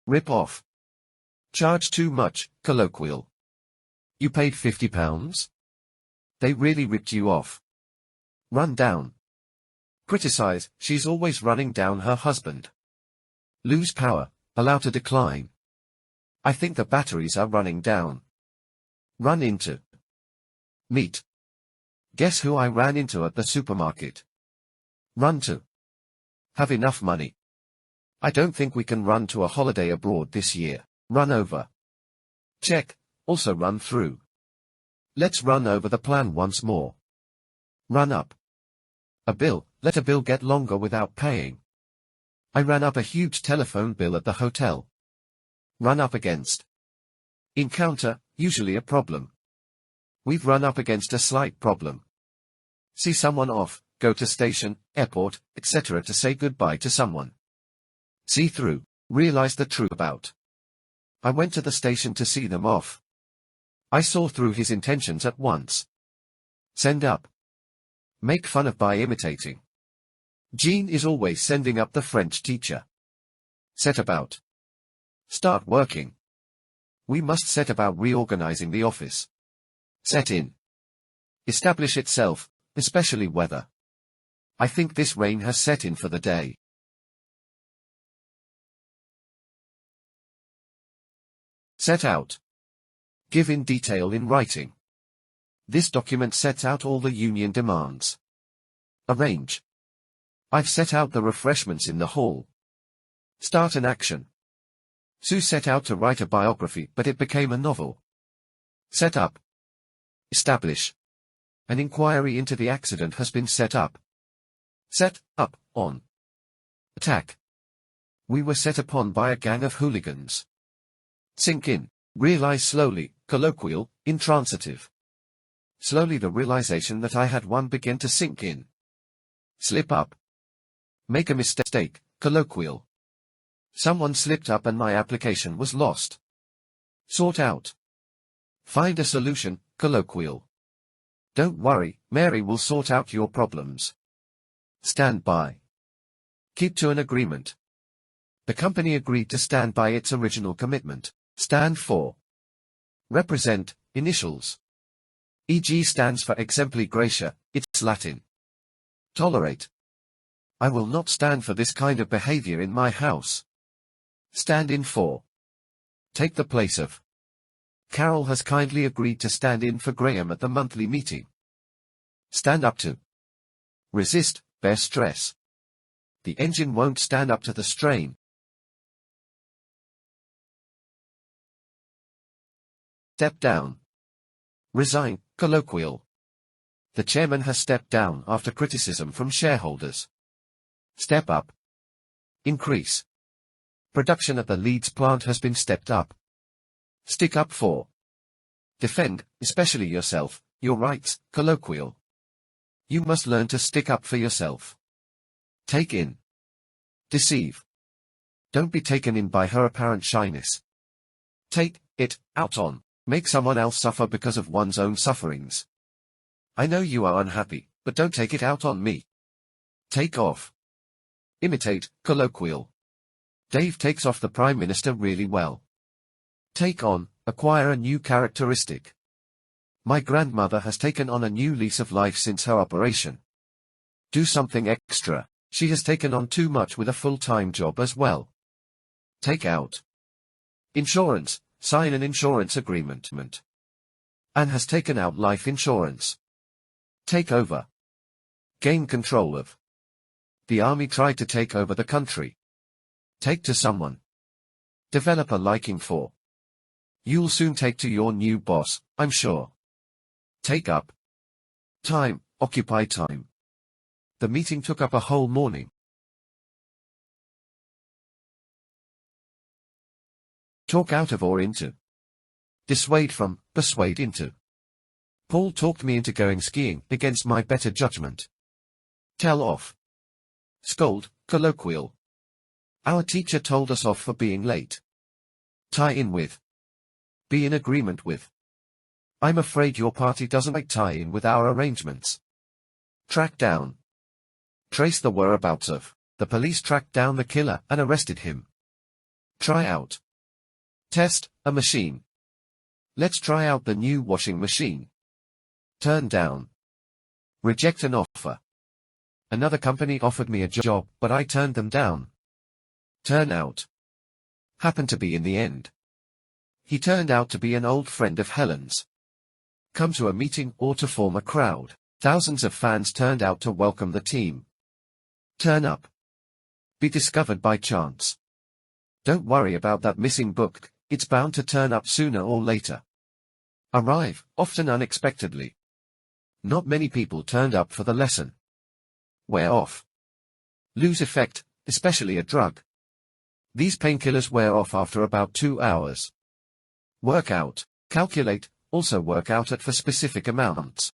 Rip off. Charge too much, colloquial. You paid £50? They really ripped you off. Run down. Criticize, she's always running down her husband. Lose power, allow to decline. I think the batteries are running down. Run into. Meet. Guess who I ran into at the supermarket? Run to. Have enough money. I don't think we can run to a holiday abroad this year. Run over. Check, also run through. Let's run over the plan once more. Run up. A bill, let a bill get longer without paying. I ran up a huge telephone bill at the hotel. Run up against. Encounter, usually a problem. We've run up against a slight problem. See someone off, go to station, airport, etc. to say goodbye to someone. See through, realize the truth about. I went to the station to see them off. I saw through his intentions at once. Send up. Make fun of by imitating. Jean is always sending up the French teacher. Set about. Start working. We must set about reorganizing the office. Set in. Establish itself, especially weather. I think this rain has set in for the day. Set out. Give in detail in writing. This document sets out all the union demands. Arrange. I've set out the refreshments in the hall. Start an action. Sue set out to write a biography, but it became a novel. Set up. Establish. An inquiry into the accident has been set up. Set up on. Attack. We were set upon by a gang of hooligans. Sink in. Realize slowly, colloquial, intransitive. Slowly the realization that I had one began to sink in. Slip up. Make a mistake, colloquial. Someone slipped up and my application was lost. Sort out. Find a solution, colloquial. Don't worry, Mary will sort out your problems. Stand by. Keep to an agreement. The company agreed to stand by its original commitment. Stand for. Represent, initials. E.g. stands for exempli gratia, it's Latin. Tolerate. I will not stand for this kind of behavior in my house. Stand in for. Take the place of. Carol has kindly agreed to stand in for Graham at the monthly meeting. Stand up to. Resist, bear stress. The engine won't stand up to the strain. Step down. Resign, colloquial. The chairman has stepped down after criticism from shareholders. Step up. Increase. Production at the Leeds plant has been stepped up. Stick up for. Defend, especially yourself, your rights, colloquial. You must learn to stick up for yourself. Take in. Deceive. Don't be taken in by her apparent shyness. Take it out on. Make someone else suffer because of one's own sufferings. I know you are unhappy, but don't take it out on me. Take off. Imitate, colloquial. Dave takes off the Prime Minister really well. Take on, acquire a new characteristic. My grandmother has taken on a new lease of life since her operation. Do something extra. She has taken on too much with a full-time job as well. Take out. Insurance. Sign an insurance agreement. Anne has taken out life insurance. Take over. Gain control of. The army tried to take over the country. Take to someone. Develop a liking for. You'll soon take to your new boss, I'm sure. Take up. Time, occupy time. The meeting took up a whole morning. Talk out of or into. Dissuade from, persuade into. Paul talked me into going skiing against my better judgment. Tell off. Scold, colloquial. Our teacher told us off for being late. Tie in with. Be in agreement with. I'm afraid your party doesn't like tie in with our arrangements. Track down. Trace the whereabouts of. The police tracked down the killer and arrested him. Try out. Test a machine. Let's try out the new washing machine. Turn down. Reject an offer. Another company offered me a job, but I turned them down. Turn out. Happened to be in the end. He turned out to be an old friend of Helen's. Come to a meeting or to form a crowd. Thousands of fans turned out to welcome the team. Turn up. Be discovered by chance. Don't worry about that missing book, it's bound to turn up sooner or later. Arrive, often unexpectedly. Not many people turned up for the lesson. Wear off. Lose effect, especially a drug. These painkillers wear off after about 2 hours. Work out, calculate, also work out at for specific amounts.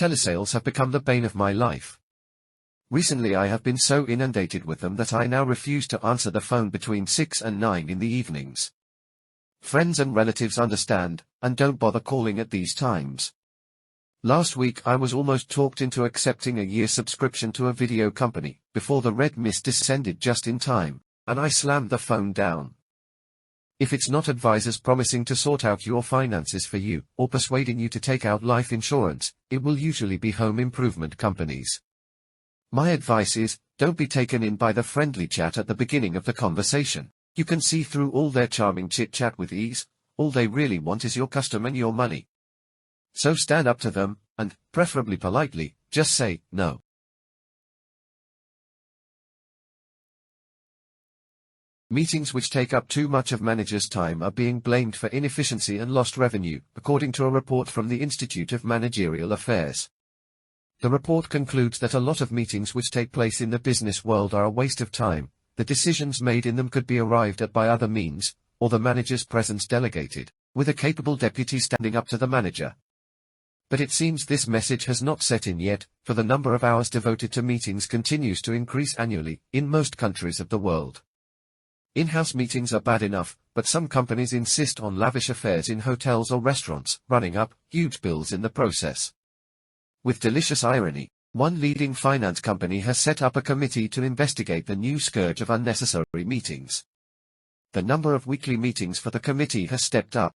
Telesales have become the bane of my life. Recently I have been so inundated with them that I now refuse to answer the phone between 6 and 9 in the evenings. Friends and relatives understand, and don't bother calling at these times. Last week I was almost talked into accepting a year subscription to a video company, before the red mist descended just in time, and I slammed the phone down. If it's not advisors promising to sort out your finances for you, or persuading you to take out life insurance, it will usually be home improvement companies. My advice is, don't be taken in by the friendly chat at the beginning of the conversation. You can see through all their charming chit-chat with ease. All they really want is your custom and your money. So stand up to them, and, preferably politely, just say, no. Meetings which take up too much of managers' time are being blamed for inefficiency and lost revenue, according to a report from the Institute of Managerial Affairs. The report concludes that a lot of meetings which take place in the business world are a waste of time. The decisions made in them could be arrived at by other means, or the manager's presence delegated, with a capable deputy standing up to the manager. But it seems this message has not set in yet, for the number of hours devoted to meetings continues to increase annually, in most countries of the world. In-house meetings are bad enough, but some companies insist on lavish affairs in hotels or restaurants, running up huge bills in the process. With delicious irony, one leading finance company has set up a committee to investigate the new scourge of unnecessary meetings. The number of weekly meetings for the committee has stepped up,